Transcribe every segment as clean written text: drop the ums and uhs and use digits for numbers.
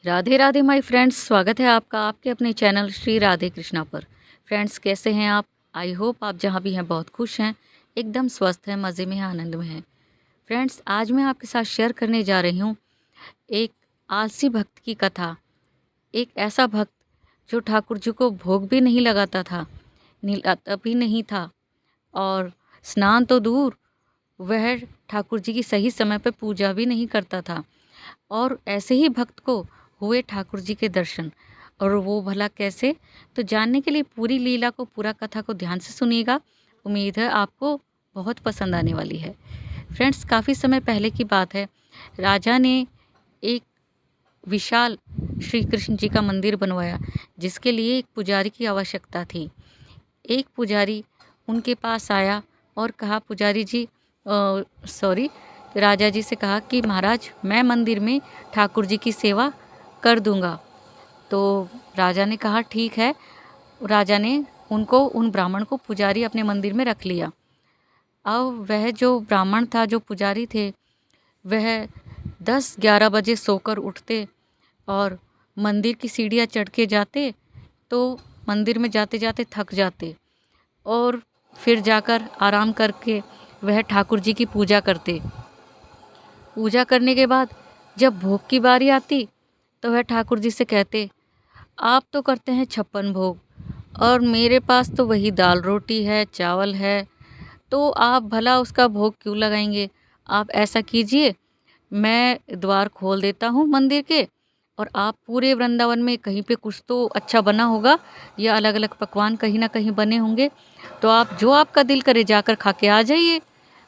Radhe Radhe my friends, स्वागत है आपका आपके अपने चैनल श्री राधे कृष्णा पर। फ्रेंड्स, कैसे हैं आप? आई होप आप जहाँ भी हैं बहुत खुश हैं, एकदम स्वस्थ हैं, मज़े में हैं, आनंद में हैं। फ्रेंड्स, आज मैं आपके साथ शेयर करने जा रही हूँ एक आलसी भक्त की कथा। एक ऐसा भक्त जो ठाकुर जी को भोग भी नहीं लगाता था, नीलाता भी नहीं था, और स्नान तो दूर, वह ठाकुर जी की सही समय पर पूजा भी नहीं करता था। और ऐसे ही भक्त को हुए ठाकुर जी के दर्शन। और वो भला कैसे? तो जानने के लिए पूरी लीला को, पूरा कथा को ध्यान से सुनिएगा। उम्मीद है आपको बहुत पसंद आने वाली है। फ्रेंड्स, काफ़ी समय पहले की बात है। राजा ने एक विशाल श्री कृष्ण जी का मंदिर बनवाया, जिसके लिए एक पुजारी की आवश्यकता थी। एक पुजारी उनके पास आया और कहा, पुजारी जी सॉरी राजा जी से कहा कि महाराज, मैं मंदिर में ठाकुर जी की सेवा कर दूंगा। तो राजा ने कहा ठीक है। राजा ने उन ब्राह्मण को, पुजारी, अपने मंदिर में रख लिया। अब वह जो ब्राह्मण था, जो पुजारी थे, वह 10-11 बजे सोकर उठते और मंदिर की सीढ़ियाँ चढ़ के जाते, तो मंदिर में जाते जाते थक जाते और फिर जाकर आराम करके वह ठाकुर जी की पूजा करते। पूजा करने के बाद जब भोग की बारी आती, तो वह ठाकुर जी से कहते, आप तो करते हैं 56 भोग और मेरे पास तो वही दाल रोटी है, चावल है, तो आप भला उसका भोग क्यों लगाएंगे? आप ऐसा कीजिए, मैं द्वार खोल देता हूँ मंदिर के, और आप पूरे वृंदावन में कहीं पे कुछ तो अच्छा बना होगा, या अलग अलग पकवान कहीं ना कहीं बने होंगे, तो आप जो आपका दिल करे जाकर खा के आ जाइए।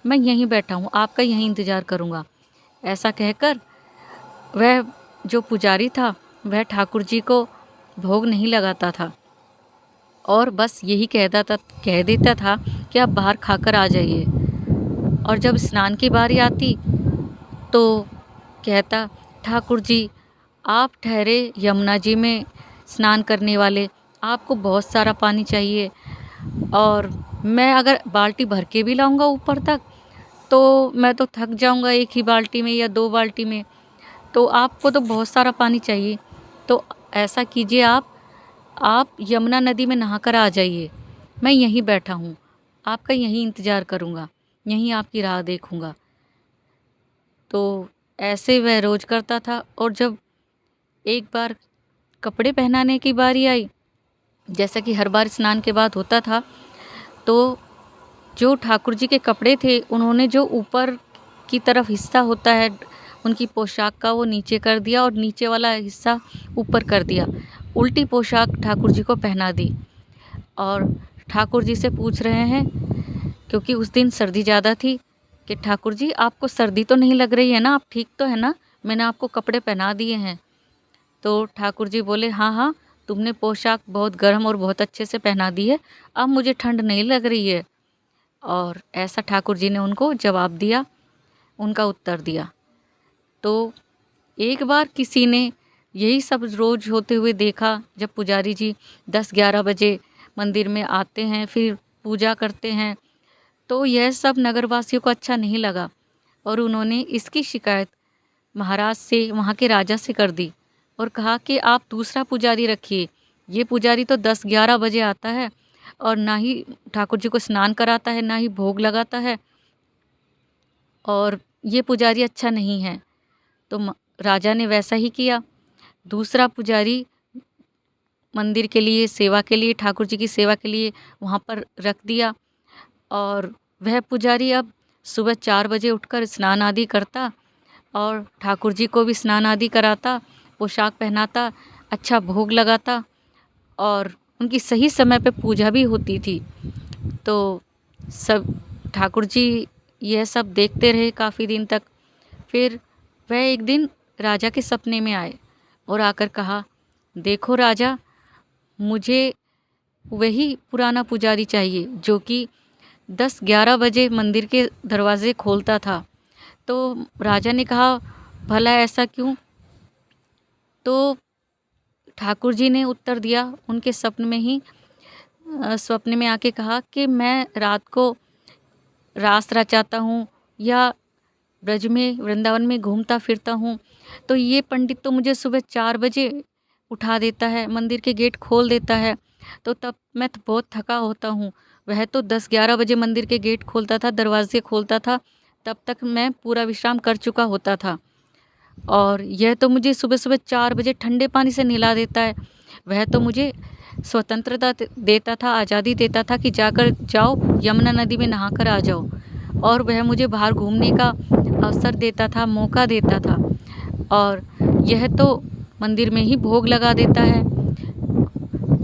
मैं यहीं बैठा हूँ, आपका यहीं इंतज़ार करूँगा। ऐसा कहकर वह जो पुजारी था, वह ठाकुर जी को भोग नहीं लगाता था और बस यही कह देता था कि आप बाहर खाकर आ जाइए। और जब स्नान की बारी आती, तो कहता, ठाकुर जी, आप ठहरे यमुना जी में स्नान करने वाले, आपको बहुत सारा पानी चाहिए, और मैं अगर बाल्टी भर के भी लाऊंगा ऊपर तक, तो मैं तो थक जाऊंगा एक ही बाल्टी में या 2 बाल्टी में। तो आपको तो बहुत सारा पानी चाहिए, तो ऐसा कीजिए, आप यमुना नदी में नहाकर आ जाइए। मैं यहीं बैठा हूँ, आपका यहीं इंतज़ार करूँगा, यहीं आपकी राह देखूँगा। तो ऐसे वह रोज़ करता था। और जब एक बार कपड़े पहनाने की बारी आई, जैसा कि हर बार स्नान के बाद होता था, तो जो ठाकुर जी के कपड़े थे, उन्होंने जो ऊपर की तरफ हिस्सा होता है उनकी पोशाक का, वो नीचे कर दिया और नीचे वाला हिस्सा ऊपर कर दिया। उल्टी पोशाक ठाकुर जी को पहना दी और ठाकुर जी से पूछ रहे हैं, क्योंकि उस दिन सर्दी ज़्यादा थी, कि ठाकुर जी, आपको सर्दी तो नहीं लग रही है ना? आप ठीक तो है ना? मैंने आपको कपड़े पहना दिए हैं। तो ठाकुर जी बोले, हाँ हाँ, तुमने पोशाक बहुत गर्म और बहुत अच्छे से पहना दी है, अब मुझे ठंड नहीं लग रही है। और ऐसा ठाकुर जी ने उनको जवाब दिया, उनका उत्तर दिया। तो एक बार किसी ने यही सब रोज होते हुए देखा, जब पुजारी जी 10-11 बजे मंदिर में आते हैं, फिर पूजा करते हैं, तो यह सब नगरवासियों को अच्छा नहीं लगा और उन्होंने इसकी शिकायत महाराज से, वहाँ के राजा से कर दी और कहा कि आप दूसरा पुजारी रखिए। ये पुजारी तो 10-11 बजे आता है और ना ही ठाकुर जी को स्नान कराता है, ना ही भोग लगाता है, और ये पुजारी अच्छा नहीं है। तो राजा ने वैसा ही किया। दूसरा पुजारी मंदिर के लिए, सेवा के लिए, ठाकुर जी की सेवा के लिए वहाँ पर रख दिया। और वह पुजारी अब सुबह 4 बजे उठकर स्नान आदि करता और ठाकुर जी को भी स्नान आदि कराता, पोशाक पहनाता, अच्छा भोग लगाता, और उनकी सही समय पे पूजा भी होती थी। तो सब ठाकुर जी यह सब देखते रहे काफ़ी दिन तक। फिर वह एक दिन राजा के सपने में आए और आकर कहा, देखो राजा, मुझे वही पुराना पुजारी चाहिए जो कि 10-11 बजे मंदिर के दरवाजे खोलता था। तो राजा ने कहा, भला ऐसा क्यों? तो ठाकुर जी ने उत्तर दिया उनके स्वप्न में ही, स्वप्न में आके कहा कि मैं रात को रास रचाता हूँ, या ब्रज में वृंदावन में घूमता फिरता हूँ, तो ये पंडित तो मुझे सुबह 4 बजे उठा देता है, मंदिर के गेट खोल देता है। तो तब मैं तो बहुत थका होता हूँ। वह तो 10-11 बजे मंदिर के गेट खोलता था, दरवाजे खोलता था, तब तक मैं पूरा विश्राम कर चुका होता था। और यह तो मुझे सुबह-सुबह 4 बजे ठंडे पानी से नहला देता है। वह तो मुझे स्वतंत्रता देता था, आज़ादी देता था कि जाकर जाओ, यमुना नदी में नहाकर आ जाओ। और वह मुझे बाहर घूमने का अवसर देता था, मौका देता था। और यह तो मंदिर में ही भोग लगा देता है।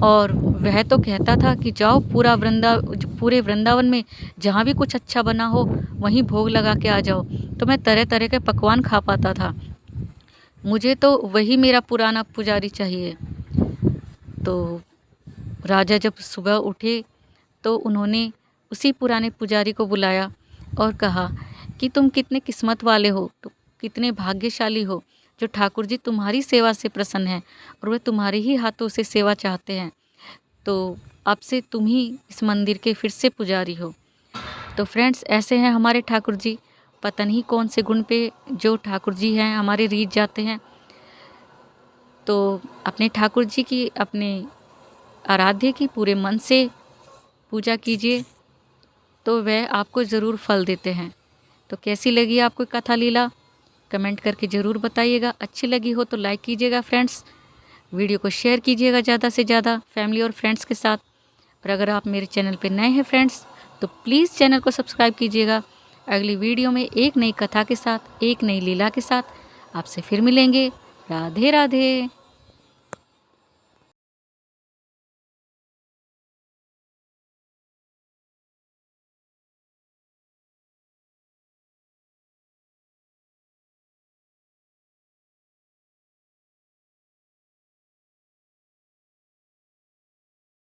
और वह तो कहता था कि जाओ पूरे वृंदावन में जहाँ भी कुछ अच्छा बना हो वहीं भोग लगा के आ जाओ। तो मैं तरह तरह के पकवान खा पाता था। मुझे तो वही मेरा पुराना पुजारी चाहिए। तो राजा जब सुबह उठे तो उन्होंने उसी पुराने पुजारी को बुलाया और कहा कि तुम कितने किस्मत वाले हो, तो कितने भाग्यशाली हो जो ठाकुर जी तुम्हारी सेवा से प्रसन्न हैं और वे तुम्हारे ही हाथों से सेवा चाहते हैं। तो अब से तुम ही इस मंदिर के फिर से पुजारी हो। तो फ्रेंड्स, ऐसे हैं हमारे ठाकुर जी। पता नहीं कौन से गुण पे जो ठाकुर जी हैं हमारे रीझ जाते हैं। तो अपने ठाकुर जी की, अपने आराध्य की पूरे मन से पूजा कीजिए, तो वह आपको ज़रूर फल देते हैं। तो कैसी लगी आपको कथा लीला, कमेंट करके ज़रूर बताइएगा। अच्छी लगी हो तो लाइक कीजिएगा फ्रेंड्स, वीडियो को शेयर कीजिएगा ज़्यादा से ज़्यादा फैमिली और फ्रेंड्स के साथ। और अगर आप मेरे चैनल पर नए हैं फ्रेंड्स, तो प्लीज़ चैनल को सब्सक्राइब कीजिएगा। अगली वीडियो में एक नई कथा के साथ, एक नई लीला के साथ आपसे फिर मिलेंगे। राधे राधे।